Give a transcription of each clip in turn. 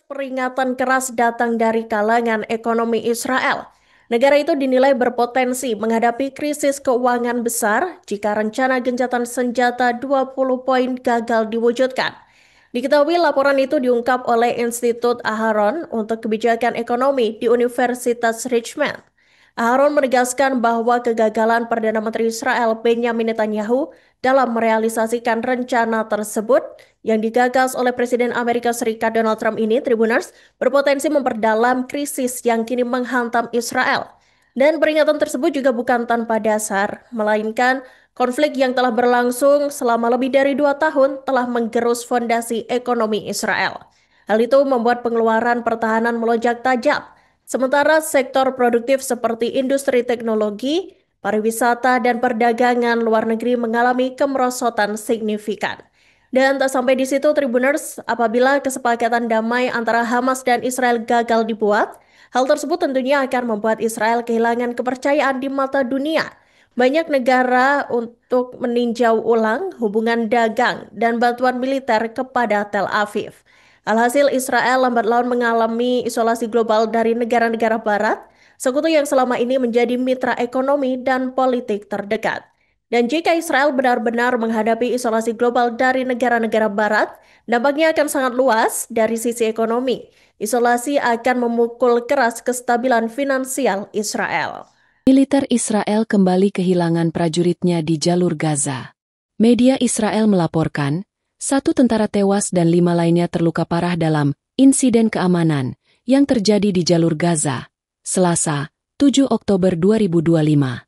peringatan keras datang dari kalangan ekonomi Israel. Negara itu dinilai berpotensi menghadapi krisis keuangan besar jika rencana gencatan senjata 20 poin gagal diwujudkan. Diketahui laporan itu diungkap oleh Institut Aharon untuk Kebijakan Ekonomi di Universitas Richmond. Aharon menegaskan bahwa kegagalan Perdana Menteri Israel Benjamin Netanyahu dalam merealisasikan rencana tersebut yang digagas oleh Presiden Amerika Serikat Donald Trump ini, Tribuners, berpotensi memperdalam krisis yang kini menghantam Israel. Dan peringatan tersebut juga bukan tanpa dasar, melainkan konflik yang telah berlangsung selama lebih dari 2 tahun telah menggerus fondasi ekonomi Israel. Hal itu membuat pengeluaran pertahanan melonjak tajam. Sementara sektor produktif seperti industri teknologi, pariwisata, dan perdagangan luar negeri mengalami kemerosotan signifikan. Dan tak sampai di situ, Tribuners, apabila kesepakatan damai antara Hamas dan Israel gagal dibuat, hal tersebut tentunya akan membuat Israel kehilangan kepercayaan di mata dunia. Banyak negara untuk meninjau ulang hubungan dagang dan bantuan militer kepada Tel Aviv. Alhasil Israel lambat laun mengalami isolasi global dari negara-negara barat, sekutu yang selama ini menjadi mitra ekonomi dan politik terdekat. Dan jika Israel benar-benar menghadapi isolasi global dari negara-negara barat, dampaknya akan sangat luas dari sisi ekonomi. Isolasi akan memukul keras kestabilan finansial Israel. Militer Israel kembali kehilangan prajuritnya di jalur Gaza. Media Israel melaporkan, 1 tentara tewas dan 5 lainnya terluka parah dalam insiden keamanan yang terjadi di jalur Gaza, Selasa, 7 Oktober 2025.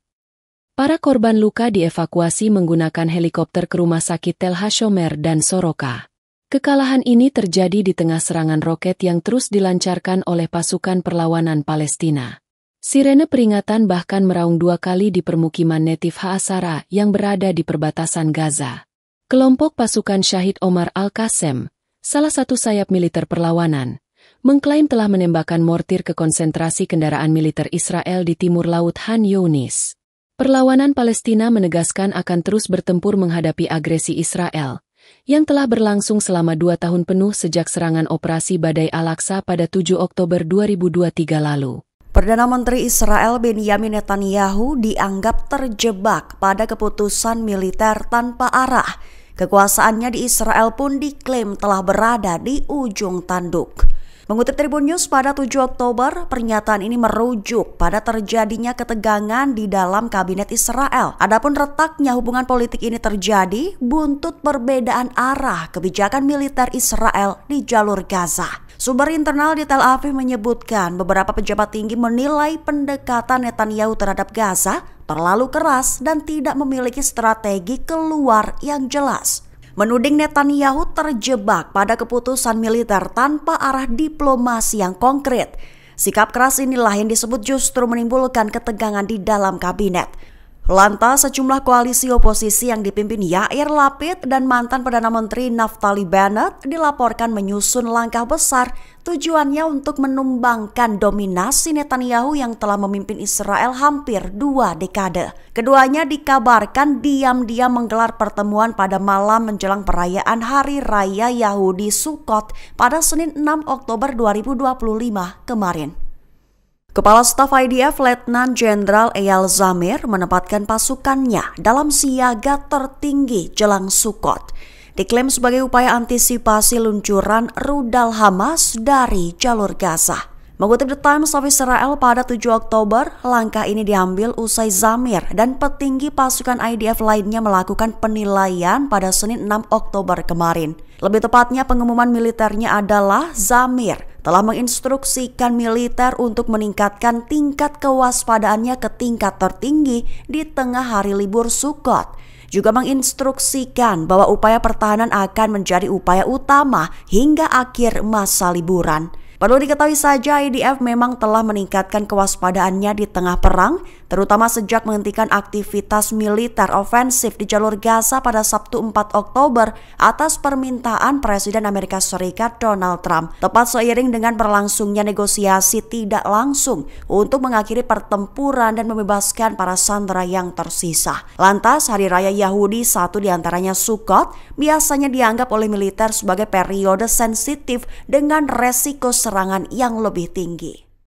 Para korban luka dievakuasi menggunakan helikopter ke rumah sakit Tel Hashomer dan Soroka. Kekalahan ini terjadi di tengah serangan roket yang terus dilancarkan oleh pasukan perlawanan Palestina. Sirene peringatan bahkan meraung 2 kali di permukiman Netiv Ha'asara yang berada di perbatasan Gaza. Kelompok pasukan Syahid Omar Al-Qasem, salah satu sayap militer perlawanan, mengklaim telah menembakkan mortir ke konsentrasi kendaraan militer Israel di timur laut Han Younis. Perlawanan Palestina menegaskan akan terus bertempur menghadapi agresi Israel, yang telah berlangsung selama 2 tahun penuh sejak serangan operasi Badai Al-Aqsa pada 7 Oktober 2023 lalu. Perdana Menteri Israel Benjamin Netanyahu dianggap terjebak pada keputusan militer tanpa arah. Kekuasaannya di Israel pun diklaim telah berada di ujung tanduk. Mengutip Tribun News pada 7 Oktober, pernyataan ini merujuk pada terjadinya ketegangan di dalam kabinet Israel. Adapun retaknya hubungan politik ini terjadi buntut perbedaan arah kebijakan militer Israel di jalur Gaza. Sumber internal di Tel Aviv menyebutkan beberapa pejabat tinggi menilai pendekatan Netanyahu terhadap Gaza terlalu keras dan tidak memiliki strategi keluar yang jelas. Menuding Netanyahu terjebak pada keputusan militer tanpa arah diplomasi yang konkret. Sikap keras inilah yang disebut justru menimbulkan ketegangan di dalam kabinet. Lantas sejumlah koalisi oposisi yang dipimpin Yair Lapid dan mantan Perdana Menteri Naftali Bennett dilaporkan menyusun langkah besar tujuannya untuk menumbangkan dominasi Netanyahu yang telah memimpin Israel hampir 2 dekade. Keduanya dikabarkan diam-diam menggelar pertemuan pada malam menjelang perayaan Hari Raya Yahudi Sukkot pada Senin 6 Oktober 2025 kemarin. Kepala Staf IDF Letnan Jenderal Eyal Zamir menempatkan pasukannya dalam siaga tertinggi jelang Sukkot. Diklaim sebagai upaya antisipasi luncuran rudal Hamas dari jalur Gaza. Mengutip The Times of Israel pada 7 Oktober, langkah ini diambil usai Zamir dan petinggi pasukan IDF lainnya melakukan penilaian pada Senin 6 Oktober kemarin. Lebih tepatnya pengumuman militernya adalah Zamir telah menginstruksikan militer untuk meningkatkan tingkat kewaspadaannya ke tingkat tertinggi di tengah hari libur Sukkot. Juga menginstruksikan bahwa upaya pertahanan akan menjadi upaya utama hingga akhir masa liburan. Perlu diketahui saja IDF memang telah meningkatkan kewaspadaannya di tengah perang terutama sejak menghentikan aktivitas militer ofensif di jalur Gaza pada Sabtu 4 Oktober atas permintaan Presiden Amerika Serikat Donald Trump, tepat seiring dengan berlangsungnya negosiasi tidak langsung untuk mengakhiri pertempuran dan membebaskan para sandera yang tersisa. Lantas, Hari Raya Yahudi, satu diantaranya Sukkot, biasanya dianggap oleh militer sebagai periode sensitif dengan resiko serangan yang lebih tinggi.